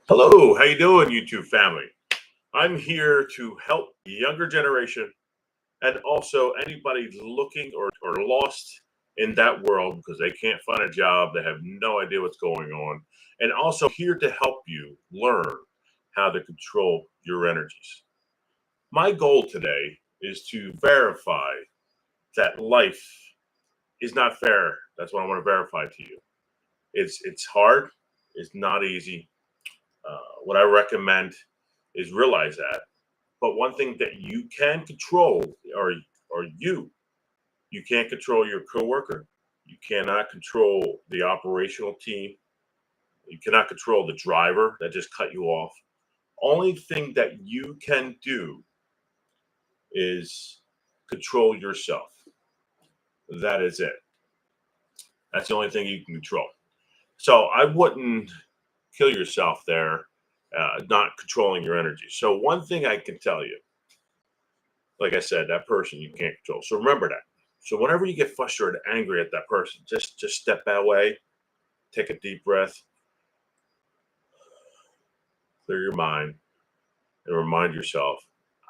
Hello, how you doing, YouTube family? I'm here to help the younger generation and also anybody looking or lost in that world because they can't find a job, they have no idea what's going on, and also here to help you learn how to control your energies. My goal today is to verify that life is not fair. That's what I want to verify to you. It's hard, it's not easy. What I recommend is realize that. But one thing that you can control are you. You can't control your coworker. You cannot control the operational team. You cannot control the driver that just cut you off. Only thing that you can do is control yourself. That is it. That's the only thing you can control. So I wouldn't kill yourself there, not controlling your energy. So one thing I can tell you, like I said, that person you can't control. So remember that. So whenever you get frustrated, angry at that person, just step away, take a deep breath, clear your mind, and remind yourself,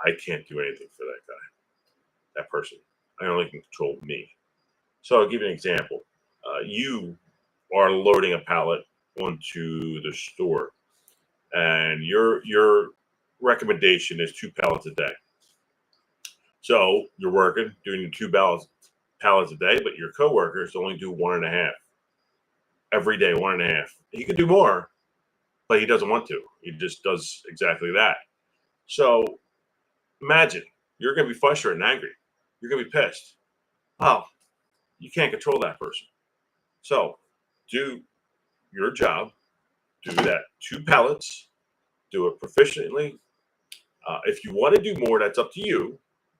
I can't do anything for that guy, that person. I only can control me. So I'll give you an example. You are loading a pallet onto the store, and your recommendation is 2 pallets a day. So you're working, doing your 2 pallets a day, but your coworkers only do 1.5 every day, 1.5. He could do more, but he doesn't want to. He just does exactly that. So imagine you're going to be frustrated and angry. You're going to be pissed. Well, you can't control that person. So do your job, do that 2 pallets, do it proficiently. If you want to do more, that's up to you,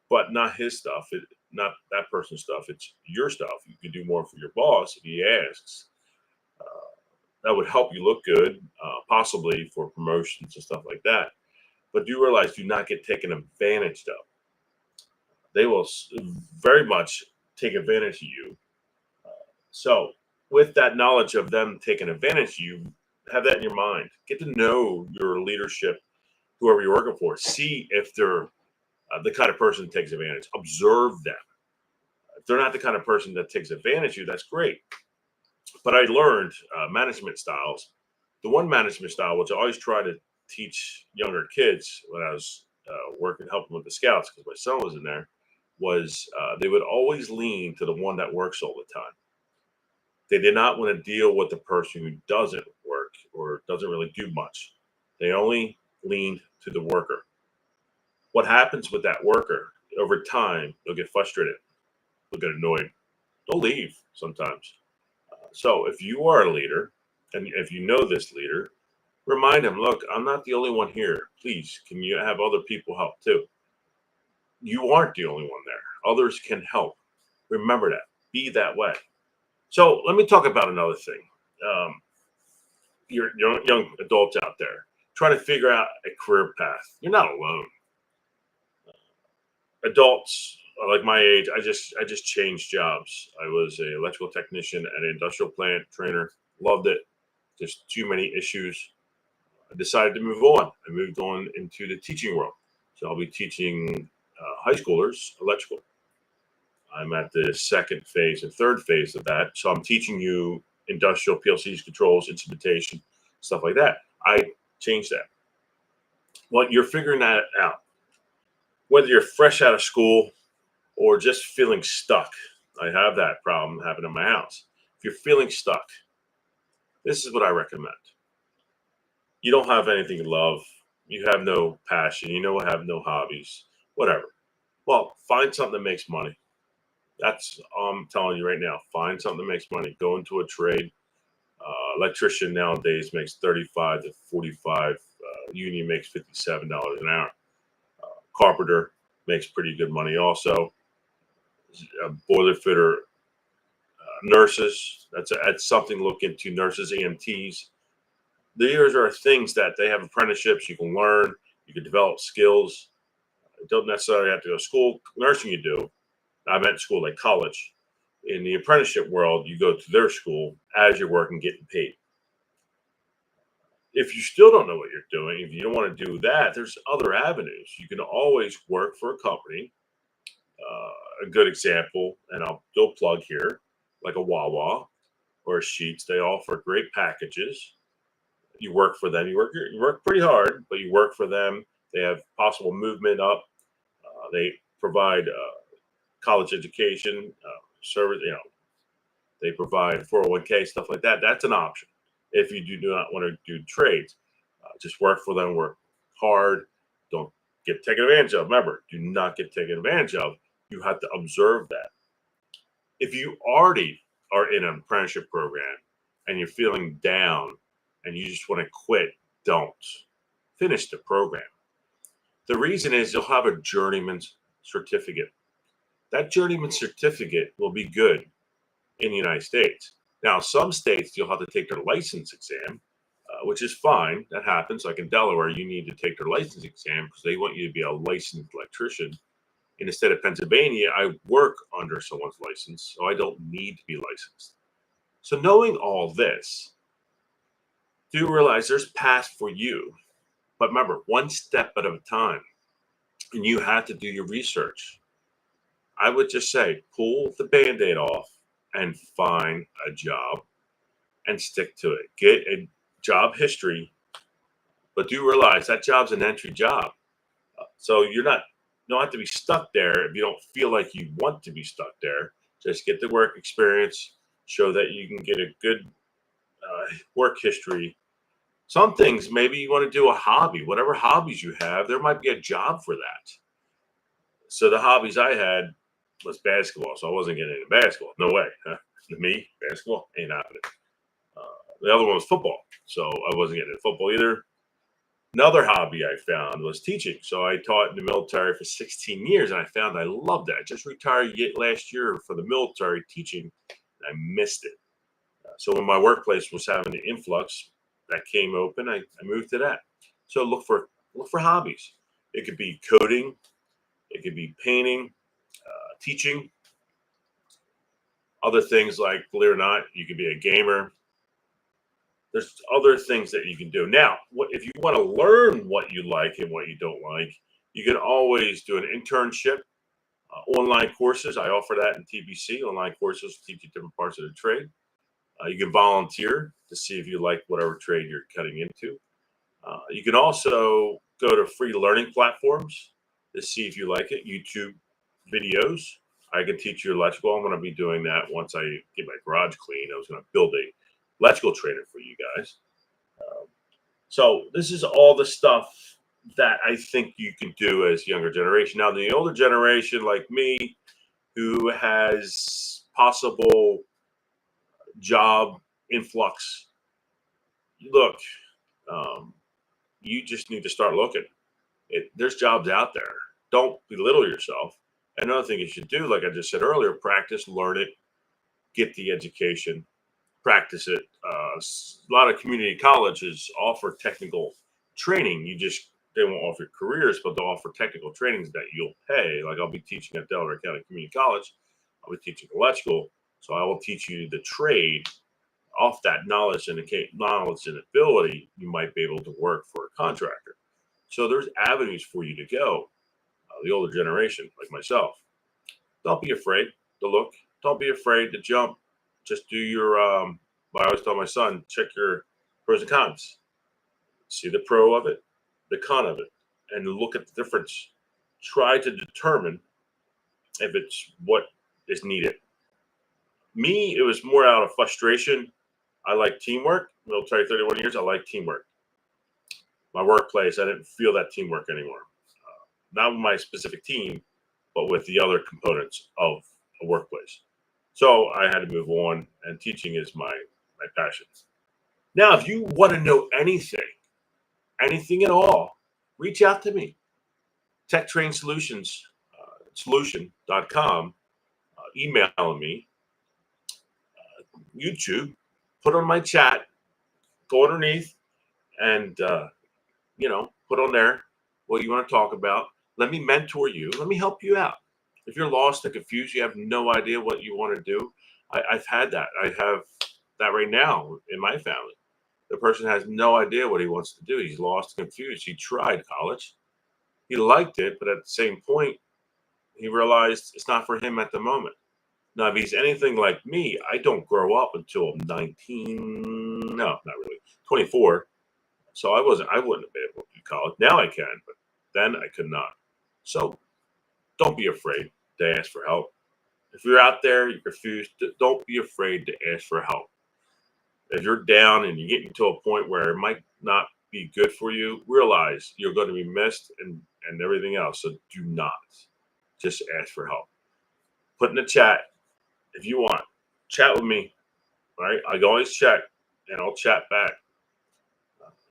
but not his stuff, not that person's stuff. It's your stuff. You can do more for your boss if he asks. Uh, that would help you look good, possibly for promotions and stuff like that. But do realize, do not get taken advantage of. They will very much take advantage of you. So, with that knowledge of them taking advantage of you, have that in your mind. Get to know your leadership, whoever you're working for. See if they're the kind of person that takes advantage. Observe them. If they're not the kind of person that takes advantage of you, that's great. But I learned management styles. The one management style, which I always try to teach younger kids when I was working, helping with the scouts, because my son was in there, was they would always lean to the one that works all the time. They did not want to deal with the person who doesn't work or doesn't really do much. They only leaned to the worker. What happens with that worker over time? They'll get frustrated, they'll get annoyed, they'll leave sometimes. So if you are a leader and if you know this leader, remind them, look, I'm not the only one here. Please, can you have other people help too? You aren't the only one there. Others can help. Remember that. Be that way. So let me talk about another thing. Your young adults out there, try to figure out a career path. You're not alone. Adults like my age, I just changed jobs. I was an electrical technician at an industrial plant trainer. Loved it. Just too many issues. I decided to move on. I moved on into the teaching world. So I'll be teaching high schoolers electrical. I'm at the second phase and third phase of that. So I'm teaching you industrial PLCs, controls, instrumentation, stuff like that. I changed that. Well, you're figuring that out. Whether you're fresh out of school or just feeling stuck, I have that problem happening in my house. If you're feeling stuck, this is what I recommend. You don't have anything to love. You have no passion. You know, have no hobbies, whatever. Well, find something that makes money. That's all I'm telling you right now. Find something that makes money. Go into a trade. Electrician nowadays makes 35 to 45. Union makes $57 an hour. Carpenter makes pretty good money also. Boiler fitter, nurses. That's something to look into. Nurses, EMTs. These are things that they have apprenticeships. You can learn. You can develop skills. You don't necessarily have to go to school. Nursing you do. I meant school like college. In the apprenticeship world, you go to their school as you're working, getting paid. If you still don't know what you're doing, if you don't want to do that, there's other avenues. You can always work for a company. A good example, and I'll do a plug here, like a Wawa or a Sheets. They offer great packages. You work for them. You work pretty hard, but you work for them. They have possible movement up. They provide college education service. They provide 401k stuff like that. That's an option if you do not want to do trades. Just work for them. Work hard. Don't get taken advantage of. Remember, do not get taken advantage of. You have to observe that. If you already are in an apprenticeship program and you're feeling down and you just want to quit, don't finish the program. The reason is you'll have a journeyman's certificate. That journeyman certificate will be good in the United States. Now, some states you'll have to take their license exam, which is fine. That happens. Like in Delaware, you need to take their license exam because they want you to be a licensed electrician. In the state of Pennsylvania, I work under someone's license, so I don't need to be licensed. So knowing all this, do realize there's paths for you. But remember, one step at a time. And you have to do your research. I would just say, pull the Band-Aid off and find a job and stick to it. Get a job history, but do realize that job's an entry job. So you don't have to be stuck there if you don't feel like you want to be stuck there. Just get the work experience, show that you can get a good work history. Some things, maybe you want to do a hobby, whatever hobbies you have, there might be a job for that. So the hobbies I had was basketball, so I wasn't getting into basketball. No way. Huh? Me, basketball, ain't happening. The other one was football, so I wasn't getting into football either. Another hobby I found was teaching. So I taught in the military for 16 years, and I found I loved that. I just retired last year for the military teaching, and I missed it. So when my workplace was having an influx that came open, I moved to that. So look for hobbies. It could be coding, it could be painting, teaching, other things like, believe it or not, you could be a gamer. There's other things that you can do. Now, if you want to learn what you like and what you don't like, you can always do an internship, online courses. I offer that in TBC. Online courses teach you different parts of the trade. You can volunteer to see if you like whatever trade you're cutting into. You can also go to free learning platforms to see if you like it. YouTube videos. I can teach you electrical. I'm going to be doing that once I get my garage clean. I was going to build a electrical trainer for you guys. So this is all the stuff that I think you can do as younger generation. Now, the older generation like me, who has possible job influx, look, you just need to start looking. There's jobs out there. Don't belittle yourself. Another thing you should do, like I just said earlier, practice, learn it, get the education, practice it. A lot of community colleges offer technical training. They won't offer careers, but they'll offer technical trainings that you'll pay. Like I'll be teaching at Delaware County Community College. I'll be teaching electrical, so I will teach you the trade. Off that knowledge and ability, you might be able to work for a contractor. So there's avenues for you to go. The older generation, like myself, don't be afraid to look. Don't be afraid to jump. Just do your. I always tell my son, check your pros and cons. See the pro of it, the con of it, and look at the difference. Try to determine if it's what is needed. Me, it was more out of frustration. I like teamwork. Military 31 years, I like teamwork. My workplace, I didn't feel that teamwork anymore. Not with my specific team, but with the other components of a workplace. So I had to move on, and teaching is my passion. Now, if you want to know anything at all, reach out to me. Tech Train Solutions, solution.com. Email me. YouTube. Put on my chat. Go underneath and, put on there what you want to talk about. Let me mentor you. Let me help you out. If you're lost and confused, you have no idea what you want to do. I've had that. I have that right now in my family. The person has no idea what he wants to do. He's lost, confused. He tried college. He liked it, but at the same point, he realized it's not for him at the moment. Now, if he's anything like me, I don't grow up until I'm 19. No, not really. 24. So I wouldn't have been able to do college. Now I can, but then I could not. So don't be afraid to ask for help. If you're out there, you're confused, don't be afraid to ask for help. If you're down and you're getting to a point where it might not be good for you, realize you're going to be missed and everything else. So do not just ask for help. Put in the chat if you want. Chat with me. All right. I can always check and I'll chat back.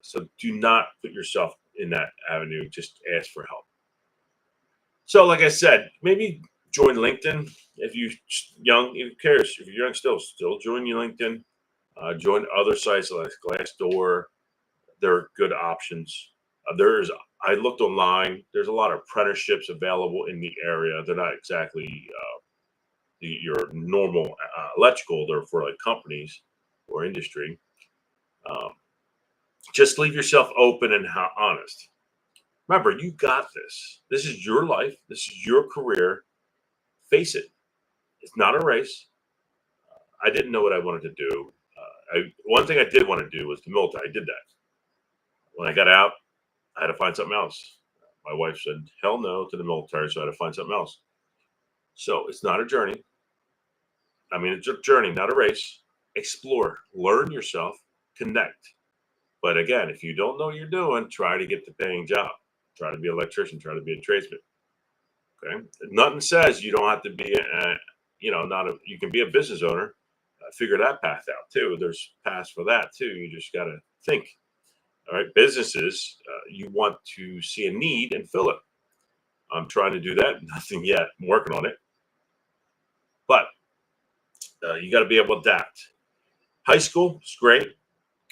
So do not put yourself in that avenue. Just ask for help. So, like I said, maybe join LinkedIn if you're young. Who cares? If you're young, still join your LinkedIn. Join other sites like Glassdoor. They're good options. There's I looked online. There's a lot of apprenticeships available in the area. They're not exactly your normal electrical. They're for like companies or industry. Um, just leave yourself open and honest. Remember, you got this. This is your life. This is your career. Face it. It's not a race. I didn't know what I wanted to do. One thing I did want to do was the military. I did that. When I got out, I had to find something else. My wife said, hell no to the military, so I had to find something else. So it's not a journey. I mean, it's a journey, not a race. Explore, learn yourself, connect. But again, if you don't know what you're doing, try to get the paying job. Try to be an electrician, try to be a tradesman. Okay. Nothing says you don't have to be you can be a business owner. Figure that path out too. There's paths for that too. You just got to think. All right. Businesses, you want to see a need and fill it. I'm trying to do that. Nothing yet. I'm working on it. But you got to be able to adapt. High school is great.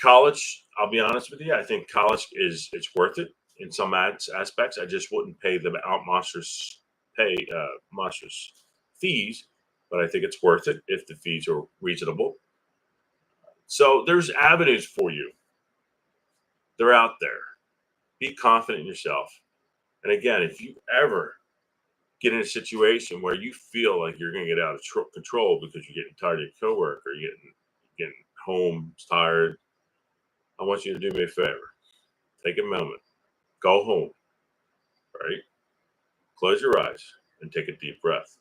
College, I'll be honest with you. I think college it's worth it in some aspects. I just wouldn't pay the monstrous fees, but I think it's worth it if the fees are reasonable. So there's avenues for you. They're out there. Be confident in yourself. And again, if you ever get in a situation where you feel like you're going to get out of control because you're getting tired of your coworker, you're getting home tired, I want you to do me a favor. Take a moment. Go home. Right? Close your eyes and take a deep breath.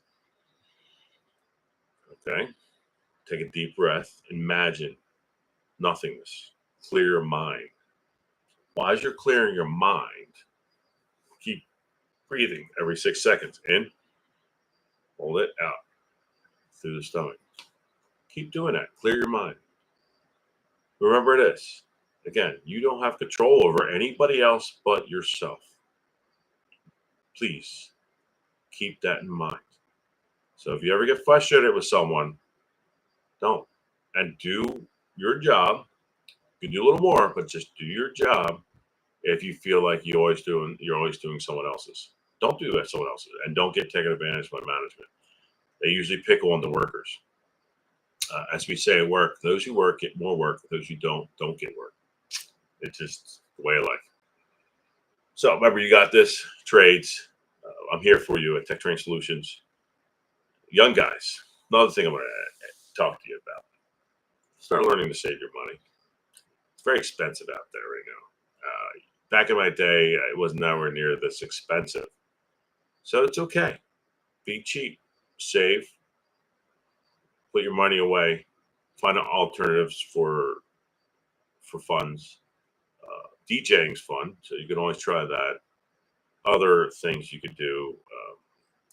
Okay? Take a deep breath. Imagine nothingness. Clear your mind. Well, as you're clearing your mind, keep breathing every 6 seconds. In, hold it out through the stomach. Keep doing that. Clear your mind. Remember this. Again, you don't have control over anybody else but yourself. Please keep that in mind. So if you ever get frustrated with someone, don't. And do your job. You can do a little more, but just do your job. If you feel like you're always doing someone else's. Don't do that someone else's, and don't get taken advantage by management. They usually pick on the workers. As we say at work, those who work get more work. Those who don't get work. It's just the way of life. So remember, you got this. Trades. I'm here for you at Tech Train Solutions. Young guys. Another thing I'm going to talk to you about. Start learning to save your money. It's very expensive out there right now. Back in my day, it was nowhere near this expensive. So it's okay. Be cheap. Save. Put your money away. Find alternatives for funds. DJing's fun, so you can always try that. Other things you could do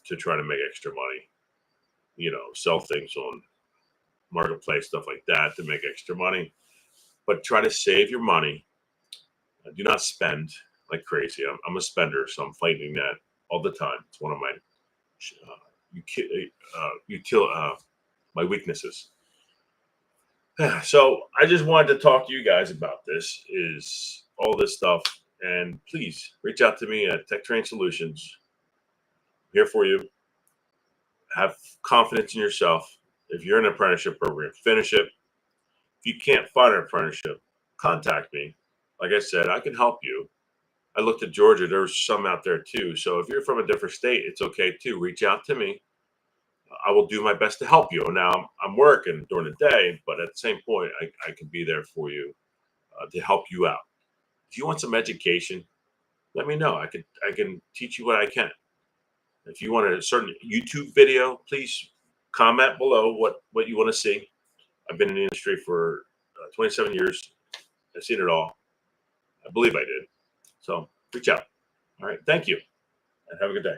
to try to make extra money. Sell things on marketplace, stuff like that to make extra money. But try to save your money. Do not spend like crazy. I'm a spender, so I'm fighting that all the time. It's one of my my weaknesses. So I just wanted to talk to you guys about this. Is all this stuff, and please reach out to me at Tech Train Solutions. I'm here for you. Have confidence in yourself. If you're in an apprenticeship program, finish it. If you can't find an apprenticeship, contact me. Like I said, I can help you. I looked at Georgia. There's some out there too. So if you're from a different state, it's okay too. Reach out to me. I will do my best to help you. Now I'm working during the day, but at the same point, I can be there for you to help you out. If you want some education, let me know. I can teach you what I can. If you want a certain YouTube video, please comment below what you want to see. I've been in the industry for 27 years. I've seen it all. I believe I did. So reach out. All right. Thank you, and have a good day.